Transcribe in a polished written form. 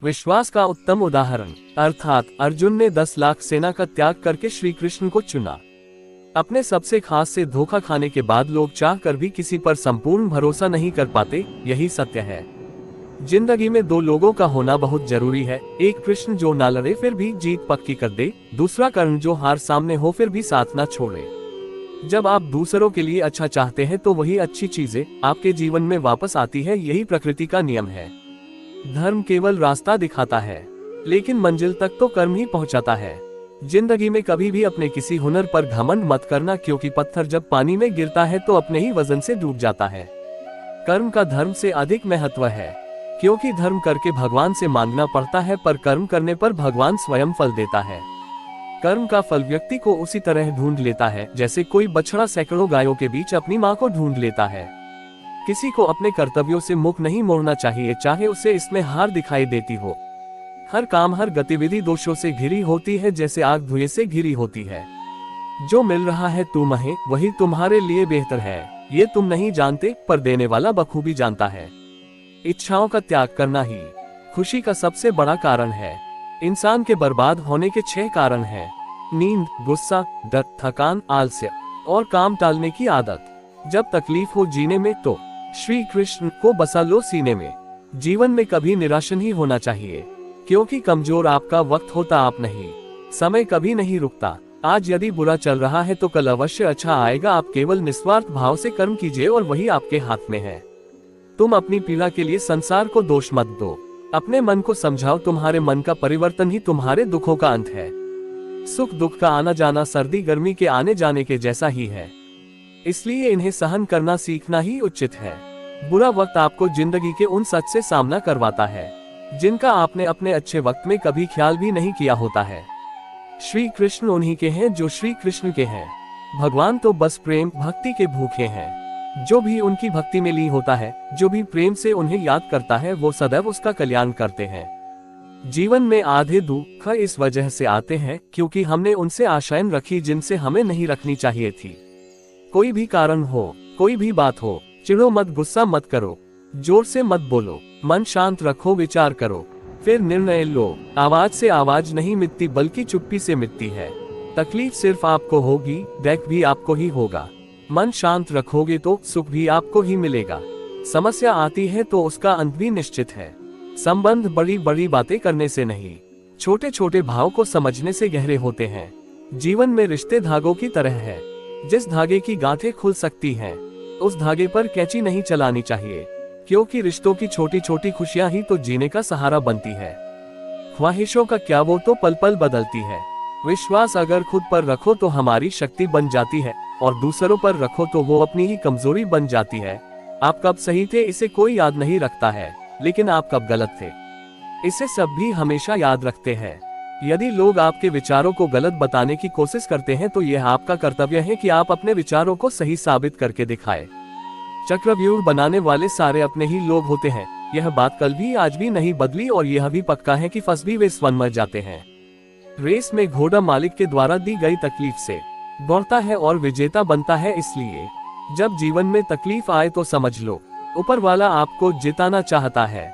विश्वास का उत्तम उदाहरण, अर्थात अर्जुन ने 10 लाख सेना का त्याग करके श्री कृष्ण को चुना। अपने सबसे खास से धोखा खाने के बाद लोग चाह कर भी किसी पर संपूर्ण भरोसा नहीं कर पाते, यही सत्य है। जिंदगी में दो लोगों का होना बहुत जरूरी है, एक कृष्ण जो ना लड़े फिर भी जीत पक्की कर दे, दूसरा कर्ण जो हार सामने हो फिर भी साथ ना छोड़े। जब आप दूसरों के लिए अच्छा चाहते हैं तो वही अच्छी चीजें आपके जीवन में वापस आती है, यही प्रकृति का नियम है। धर्म केवल रास्ता दिखाता है, लेकिन मंजिल तक तो कर्म ही पहुंचाता है। जिंदगी में कभी भी अपने किसी हुनर पर घमंड मत करना, क्योंकि पत्थर जब पानी में गिरता है तो अपने ही वजन से डूब जाता है। कर्म का धर्म से अधिक महत्व है, क्योंकि धर्म करके भगवान से मांगना पड़ता है, पर कर्म करने पर भगवान स्वयं फल देता है। कर्म का फल व्यक्ति को उसी तरह ढूंढ लेता है जैसे कोई बछड़ा सैकड़ों गायों के बीच अपनी मां को ढूंढ लेता है। किसी को अपने कर्तव्यों से मुख नहीं मोड़ना चाहिए, चाहे उसे इसमें हार दिखाई देती हो। हर काम हर गतिविधि दोषों से घिरी होती है, जैसे आग धुएं से घिरी होती है। जो मिल रहा है तुम्हें वही तुम्हारे लिए बेहतर है, ये तुम नहीं जानते, पर देने वाला बखूबी जानता है। इच्छाओं का त्याग करना ही खुशी का सबसे बड़ा कारण है। इंसान के बर्बाद होने के 6 कारण हैं: नींद, गुस्सा, डर, थकान, आलस्य और काम टालने की आदत। जब तकलीफ हो जीने में तो श्री कृष्ण को बसा लो सीने में। जीवन में कभी निराश नहीं होना चाहिए, क्योंकि कमजोर आपका वक्त होता आप नहीं। समय कभी नहीं रुकता। आज यदि बुरा चल रहा है तो कल अवश्य अच्छा आएगा। आप केवल निस्वार्थ भाव से कर्म कीजिए और वही आपके हाथ में है। तुम अपनी पीड़ा के लिए संसार को दोष मत दो, अपने मन को समझाओ, तुम्हारे मन का परिवर्तन ही तुम्हारे दुखों का अंत है। सुख दुख का आना जाना सर्दी गर्मी के आने जाने के जैसा ही है, इसलिए इन्हें सहन करना सीखना ही उचित है। बुरा वक्त आपको जिंदगी के उन सच से सामना करवाता है जिनका आपने अपने अच्छे वक्त में कभी ख्याल भी नहीं किया होता है। श्री कृष्ण उन्हीं के हैं जो श्री कृष्ण के हैं। भगवान तो बस प्रेम भक्ति के भूखे हैं। जो भी उनकी भक्ति में लीन होता है, जो भी प्रेम से उन्हें याद करता है, वो सदैव उसका कल्याण करते हैं। जीवन में आधे दुख इस वजह से आते हैं क्योंकि हमने उनसे आशाएं रखी जिनसे हमें नहीं रखनी चाहिए थी। कोई भी कारण हो, कोई भी बात हो, चिढ़ो मत, गुस्सा मत करो, जोर से मत बोलो, मन शांत रखो, विचार करो, फिर निर्णय लो। आवाज से आवाज नहीं मिटती, बल्कि चुप्पी से मिटती है। तकलीफ सिर्फ आपको होगी, दुख भी आपको ही होगा। मन शांत रखोगे तो सुख भी आपको ही मिलेगा। समस्या आती है तो उसका अंत भी निश्चित है। संबंध बड़ी बड़ी बातें करने से नहीं, छोटे छोटे भाव को समझने से गहरे होते हैं। जीवन में रिश्ते धागों की तरह है, जिस धागे की गांठें खुल सकती हैं, उस धागे पर कैंची नहीं चलानी चाहिए, क्योंकि रिश्तों की छोटी छोटी खुशियां ही तो जीने का सहारा बनती है। ख्वाहिशों का क्या, वो तो पल पल बदलती है। विश्वास अगर खुद पर रखो तो हमारी शक्ति बन जाती है, और दूसरों पर रखो तो वो अपनी ही कमजोरी बन जाती है। आप कब सही थे इसे कोई याद नहीं रखता है, लेकिन आप कब गलत थे इसे सब भी हमेशा याद रखते हैं। यदि लोग आपके विचारों को गलत बताने की कोशिश करते हैं तो यह आपका कर्तव्य है कि आप अपने विचारों को सही साबित करके दिखाएं। चक्रव्यूह बनाने वाले सारे अपने ही लोग होते हैं। यह बात कल भी आज भी नहीं बदली, और यह भी पक्का है कि फंस भी वे स्वयं मर जाते हैं। रेस में घोड़ा मालिक के द्वारा दी गई तकलीफ से दौड़ता है और विजेता बनता है। इसलिए जब जीवन में तकलीफ आए तो समझ लो, ऊपर वाला आपको जिताना चाहता है।